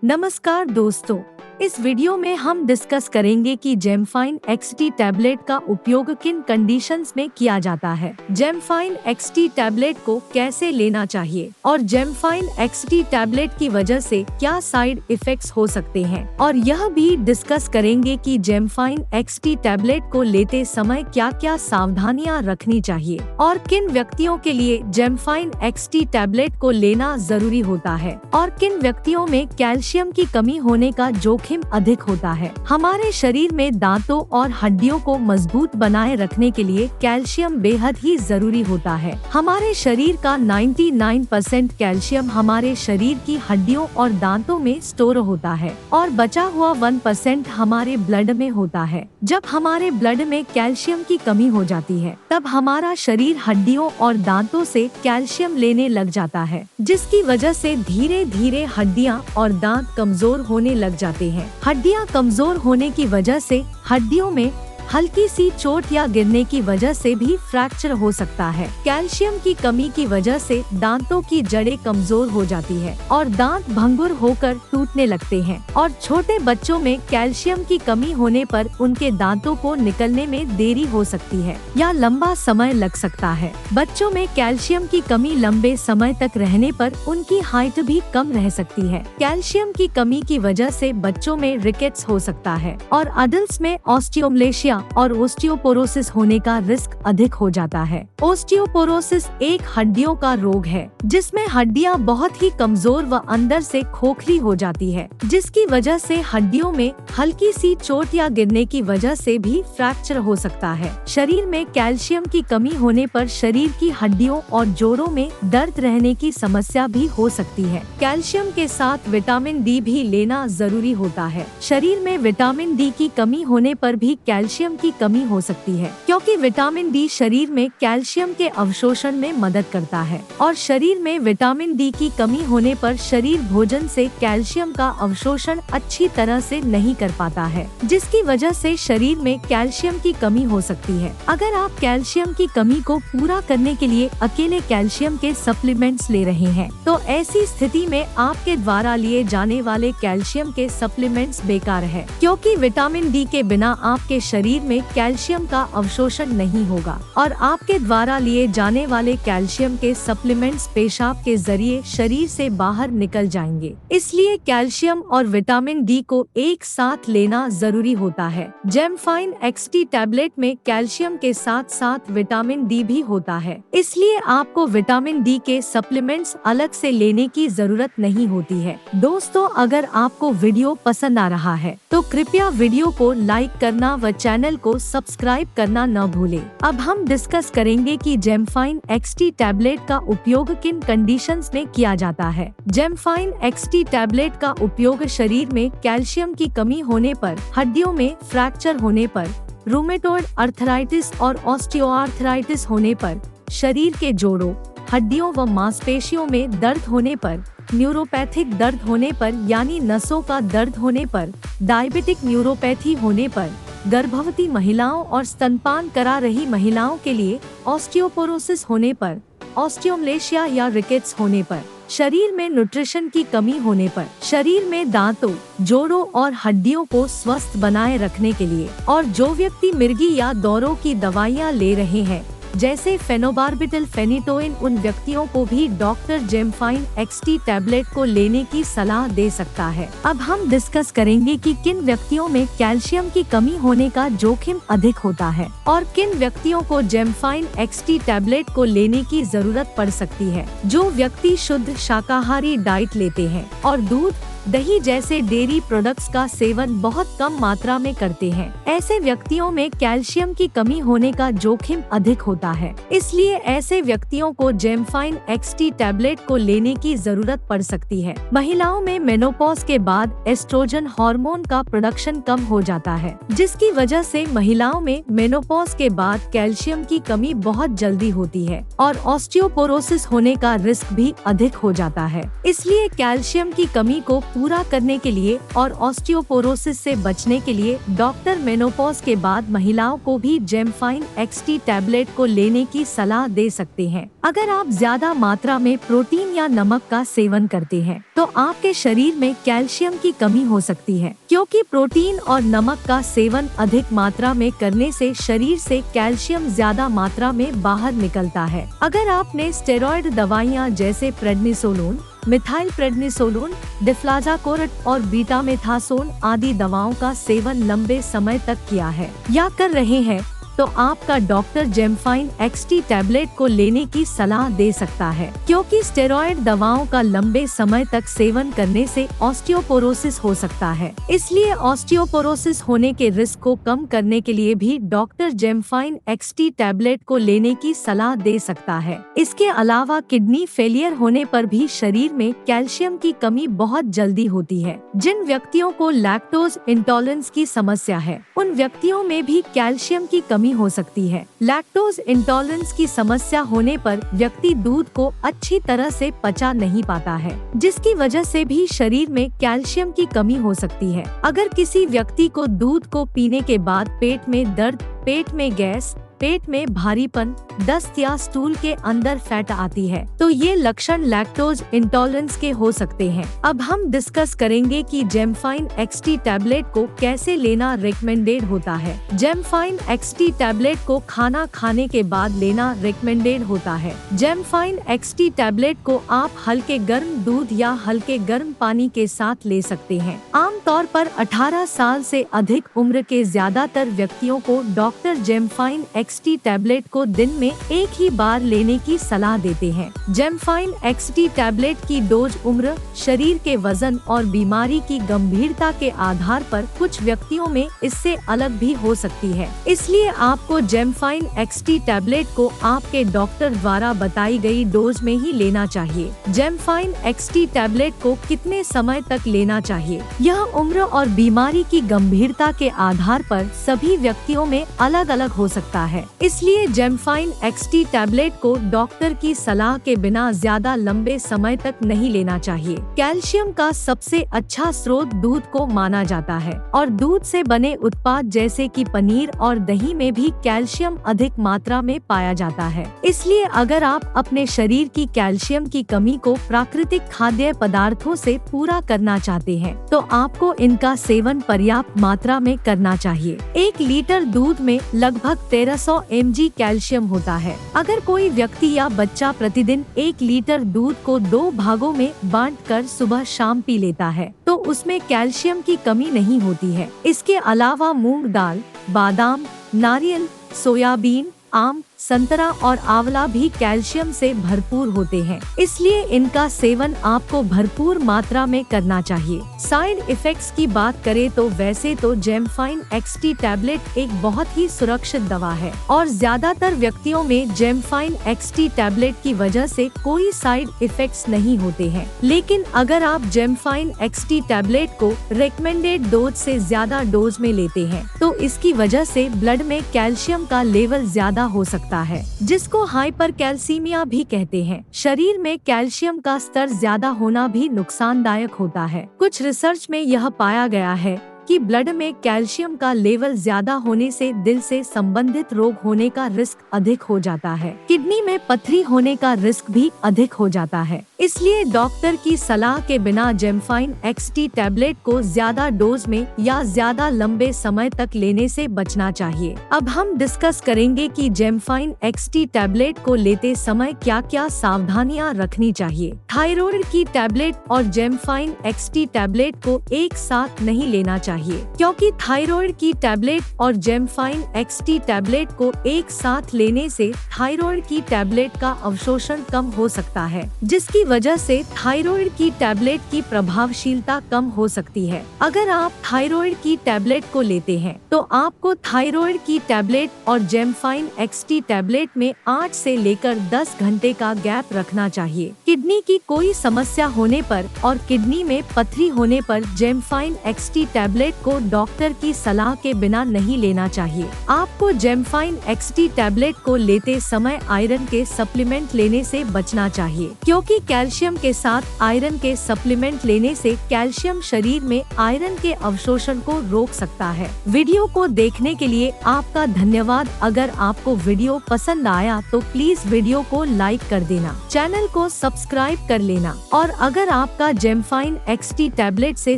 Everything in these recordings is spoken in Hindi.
नमस्कार दोस्तों, इस वीडियो में हम डिस्कस करेंगे कि जेमफाइन एक्सटी टैबलेट का उपयोग किन कंडीशंस में किया जाता है, जेमफाइन एक्सटी टैबलेट को कैसे लेना चाहिए और जेमफाइन एक्सटी टैबलेट की वजह से क्या साइड इफेक्ट्स हो सकते हैं, और यह भी डिस्कस करेंगे कि जेमफाइन एक्सटी टैबलेट को लेते समय क्या क्या सावधानियां रखनी चाहिए और किन व्यक्तियों के लिए जेमफाइन एक्सटी टैबलेट को लेना जरूरी होता है और किन व्यक्तियों में कैल्शियम की कमी होने का जोखिम अधिक होता है। हमारे शरीर में दांतों और हड्डियों को मजबूत बनाए रखने के लिए कैल्शियम बेहद ही जरूरी होता है। हमारे शरीर का 99% कैल्शियम हमारे शरीर की हड्डियों और दांतों में स्टोर होता है और बचा हुआ 1% हमारे ब्लड में होता है। जब हमारे ब्लड में कैल्शियम की कमी हो जाती है, तब हमारा शरीर हड्डियों और दांतों से कैल्शियम लेने लग जाता है, जिसकी वजह से धीरे धीरे हड्डियां और दांत कमजोर होने लग जाते हैं। हड्डियां कमजोर होने की वजह से हड्डियों में हल्की सी चोट या गिरने की वजह से भी फ्रैक्चर हो सकता है। कैल्शियम की कमी की वजह से दांतों की जड़ें कमजोर हो जाती है और दांत भंगुर होकर टूटने लगते हैं, और छोटे बच्चों में कैल्शियम की कमी होने पर उनके दांतों को निकलने में देरी हो सकती है या लंबा समय लग सकता है। बच्चों में कैल्शियम की कमी लंबे समय तक रहने पर उनकी हाइट भी कम रह सकती है। कैल्शियम की कमी की वजह से बच्चों में रिकेट्स हो सकता है और अडल्ट्स में ऑस्टियोमलेशिया और ओस्टियोपोरोसिस होने का रिस्क अधिक हो जाता है। ओस्टियोपोरोसिस एक हड्डियों का रोग है जिसमें हड्डियां बहुत ही कमजोर व अंदर से खोखली हो जाती है, जिसकी वजह से हड्डियों में हल्की सी चोट या गिरने की वजह से भी फ्रैक्चर हो सकता है। शरीर में कैल्शियम की कमी होने पर शरीर की हड्डियों और जोड़ों में दर्द रहने की समस्या भी हो सकती है। कैल्शियम के साथ विटामिन डी भी लेना जरूरी होता है। शरीर में विटामिन डी की कमी होने पर भी कैल्शियम की कमी हो सकती है, क्योंकि विटामिन डी शरीर में कैल्शियम के अवशोषण में मदद करता है, और शरीर में विटामिन डी की कमी होने पर शरीर भोजन से कैल्शियम का अवशोषण अच्छी तरह से नहीं कर पाता है, जिसकी वजह से शरीर में कैल्शियम की कमी हो सकती है। अगर आप कैल्शियम की कमी को पूरा करने के लिए अकेले कैल्शियम के सप्लीमेंट्स ले रहे हैं, तो ऐसी स्थिति में आपके द्वारा लिए जाने वाले कैल्शियम के सप्लीमेंट्स बेकार है, क्योंकि विटामिन डी के बिना आपके शरीर में कैल्शियम का अवशोषण नहीं होगा और आपके द्वारा लिए जाने वाले कैल्शियम के सप्लीमेंट्स पेशाब के जरिए शरीर से बाहर निकल जाएंगे। इसलिए कैल्शियम और विटामिन डी को एक साथ लेना जरूरी होता है। जेमफाइन एक्सटी टैबलेट में कैल्शियम के साथ साथ विटामिन डी भी होता है, इसलिए आपको विटामिन डी के सप्लीमेंट्स अलग से लेने की जरूरत नहीं होती है। दोस्तों, अगर आपको वीडियो पसंद आ रहा है तो कृपया वीडियो को लाइक करना व चैनल को सब्सक्राइब करना न भूलें। अब हम डिस्कस करेंगे कि जेमफाइन एक्सटी टैबलेट का उपयोग किन कंडीशंस में किया जाता है। जेमफाइन एक्सटी टैबलेट का उपयोग शरीर में कैल्शियम की कमी होने पर, हड्डियों में फ्रैक्चर होने पर, रूमेटॉइड अर्थराइटिस और ऑस्टियोआर्थराइटिस होने पर, शरीर के जोड़ों, हड्डियों व मांसपेशियों में दर्द होने पर, न्यूरोपैथिक दर्द होने पर यानी नसों का दर्द होने पर, डायबिटिक न्यूरोपैथी होने पर, गर्भवती महिलाओं और स्तनपान करा रही महिलाओं के लिए ऑस्टियोपोरोसिस होने पर, ऑस्टियोमलेशिया या रिकेट्स होने पर, शरीर में न्यूट्रिशन की कमी होने पर, शरीर में दांतों, जोड़ों और हड्डियों को स्वस्थ बनाए रखने के लिए, और जो व्यक्ति मिर्गी या दौरों की दवाइयाँ ले रहे हैं जैसे फेनोबार्बिटल फेनिटोइन, उन व्यक्तियों को भी डॉक्टर जेमफाइन एक्सटी टैबलेट को लेने की सलाह दे सकता है। अब हम डिस्कस करेंगे कि किन व्यक्तियों में कैल्शियम की कमी होने का जोखिम अधिक होता है और किन व्यक्तियों को जेमफाइन एक्सटी टैबलेट को लेने की जरूरत पड़ सकती है। जो व्यक्ति शुद्ध शाकाहारी डाइट लेते हैं और दूध, दही जैसे डेयरी प्रोडक्ट्स का सेवन बहुत कम मात्रा में करते हैं, ऐसे व्यक्तियों में कैल्शियम की कमी होने का जोखिम अधिक होता है। इसलिए ऐसे व्यक्तियों को जेमफाइन एक्सटी टैबलेट को लेने की जरूरत पड़ सकती है। महिलाओं में मेनोपॉज के बाद एस्ट्रोजन हार्मोन का प्रोडक्शन कम हो जाता है, जिसकी वजह से महिलाओं में मेनोपॉज के बाद कैल्शियम की कमी बहुत जल्दी होती है और ऑस्टियोपोरोसिस होने का रिस्क भी अधिक हो जाता है। इसलिए कैल्शियम की कमी को पूरा करने के लिए और ऑस्टियोपोरोसिस से बचने के लिए डॉक्टर मेनोपॉज के बाद महिलाओं को भी जेमफाइन एक्सटी टैबलेट को लेने की सलाह दे सकते हैं। अगर आप ज्यादा मात्रा में प्रोटीन या नमक का सेवन करते हैं तो आपके शरीर में कैल्शियम की कमी हो सकती है, क्योंकि प्रोटीन और नमक का सेवन अधिक मात्रा में करने से शरीर से कैल्शियम ज्यादा मात्रा में बाहर निकलता है। अगर आपने स्टेरॉइड दवाइयाँ जैसे प्रेडनिसोलोन, मिथाइल प्रेडनिसोलोन, डिफ्लाजाकोरेट और बीटामेथासोन आदि दवाओं का सेवन लंबे समय तक किया है या कर रहे हैं तो आपका डॉक्टर जेमफाइन एक्सटी टैबलेट को लेने की सलाह दे सकता है, क्योंकि स्टेरॉइड दवाओं का लंबे समय तक सेवन करने से ऑस्टियोपोरोसिस हो सकता है। इसलिए ऑस्टियोपोरोसिस होने के रिस्क को कम करने के लिए भी डॉक्टर जेमफाइन एक्सटी टैबलेट को लेने की सलाह दे सकता है। इसके अलावा किडनी फेलियर होने पर भी शरीर में कैल्शियम की कमी बहुत जल्दी होती है। जिन व्यक्तियों को लैक्टोज इंटॉलरेंस की समस्या है उन व्यक्तियों में भी कैल्शियम की कमी हो सकती है। लैक्टोज इंटॉलरेंस की समस्या होने पर व्यक्ति दूध को अच्छी तरह से पचा नहीं पाता है, जिसकी वजह से भी शरीर में कैल्शियम की कमी हो सकती है। अगर किसी व्यक्ति को दूध को पीने के बाद पेट में दर्द, पेट में गैस, पेट में भारीपन, दस्त या स्टूल के अंदर फैट आती है तो ये लक्षण लैक्टोज इंटॉलरेंस के हो सकते हैं। अब हम डिस्कस करेंगे कि जेमफाइन एक्सटी टैबलेट को कैसे लेना रिकमेंडेड होता है। जेमफाइन एक्सटी टैबलेट को खाना खाने के बाद लेना रिकमेंडेड होता है। जेमफाइन एक्सटी टैबलेट को आप हल्के गर्म दूध या हल्के गर्म पानी के साथ ले सकते हैं। आमतौर पर 18 साल से अधिक उम्र के ज्यादातर व्यक्तियों को डॉक्टर जेमफाइन एक्सटी टैबलेट को दिन में एक ही बार लेने की सलाह देते हैं। जेमफाइन एक्सटी टैबलेट की डोज उम्र, शरीर के वजन और बीमारी की गंभीरता के आधार पर कुछ व्यक्तियों में इससे अलग भी हो सकती है। इसलिए आपको जेमफाइन एक्सटी टैबलेट को आपके डॉक्टर द्वारा बताई गई डोज में ही लेना चाहिए। जेमफाइन एक्सटी टैबलेट को कितने समय तक लेना चाहिए, यह उम्र और बीमारी की गंभीरता के आधार पर सभी व्यक्तियों में अलग अलग हो सकता है। इसलिए जेमफाइन एक्सटी टैबलेट को डॉक्टर की सलाह के बिना ज्यादा लंबे समय तक नहीं लेना चाहिए। कैल्शियम का सबसे अच्छा स्रोत दूध को माना जाता है और दूध से बने उत्पाद जैसे कि पनीर और दही में भी कैल्शियम अधिक मात्रा में पाया जाता है। इसलिए अगर आप अपने शरीर की कैल्शियम की कमी को प्राकृतिक खाद्य पदार्थों से पूरा करना चाहते हैं तो आपको इनका सेवन पर्याप्त मात्रा में करना चाहिए। 1 लीटर दूध में लगभग 1300 mg कैल्शियम होता है। अगर कोई व्यक्ति या बच्चा प्रतिदिन 1 लीटर दूध को 2 भागों में बांटकर सुबह शाम पी लेता है तो उसमें कैल्शियम की कमी नहीं होती है। इसके अलावा मूंग दाल, बादाम, नारियल, सोयाबीन, आम, संतरा और आंवला भी कैल्शियम से भरपूर होते हैं। इसलिए इनका सेवन आपको भरपूर मात्रा में करना चाहिए। साइड इफेक्ट्स की बात करें तो वैसे तो जेमफाइन एक्सटी टैबलेट एक बहुत ही सुरक्षित दवा है और ज्यादातर व्यक्तियों में जेमफाइन एक्सटी टैबलेट की वजह से कोई साइड इफेक्ट्स नहीं होते हैं। लेकिन अगर आप जेमफाइन एक्सटी टैबलेट को रिकमेंडेड डोज से ज्यादा डोज में लेते हैं तो इसकी वजह से ब्लड में कैल्शियम का लेवल ज्यादा हो सकता है, जिसको हाइपरकैल्सीमिया भी कहते हैं। शरीर में कैल्शियम का स्तर ज्यादा होना भी नुकसानदायक होता है। कुछ रिसर्च में यह पाया गया है कि ब्लड में कैल्शियम का लेवल ज्यादा होने से दिल से संबंधित रोग होने का रिस्क अधिक हो जाता है। किडनी में पथरी होने का रिस्क भी अधिक हो जाता है। इसलिए डॉक्टर की सलाह के बिना जेमफाइन एक्सटी टैबलेट को ज्यादा डोज में या ज्यादा लंबे समय तक लेने से बचना चाहिए। अब हम डिस्कस करेंगे कि जेमफाइन एक्सटी टैबलेट को लेते समय क्या क्या सावधानियां रखनी चाहिए। थायराइड की टैबलेट और जेमफाइन एक्सटी टैबलेट को एक साथ नहीं लेना चाहिए, क्योंकि थायराइड की टैबलेट और जेमफाइन एक्सटी टैबलेट को एक साथ लेने से थायराइड की टैबलेट का अवशोषण कम हो सकता है, जिसकी वजह से थायराइड की टैबलेट की प्रभावशीलता कम हो सकती है। अगर आप थायराइड की टैबलेट को लेते हैं तो आपको थायराइड की टैबलेट और जेमफाइन एक्सटी टैबलेट में 8 से लेकर 10 घंटे का गैप रखना चाहिए। किडनी की कोई समस्या होने पर और किडनी में पथरी होने पर जेमफाइन एक्सटी टैबलेट टैबलेट को डॉक्टर की सलाह के बिना नहीं लेना चाहिए। आपको जेमफाइन XT टैबलेट को लेते समय आयरन के सप्लीमेंट लेने से बचना चाहिए, क्योंकि कैल्शियम के साथ आयरन के सप्लीमेंट लेने से कैल्शियम शरीर में आयरन के अवशोषण को रोक सकता है। वीडियो को देखने के लिए आपका धन्यवाद। अगर आपको वीडियो पसंद आया तो प्लीज वीडियो को लाइक कर देना, चैनल को सब्सक्राइब कर लेना, और अगर आपका जेमफाइन XT टैबलेट से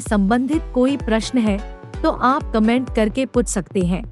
संबंधित कोई प्रश्न है तो आप कमेंट करके पूछ सकते हैं।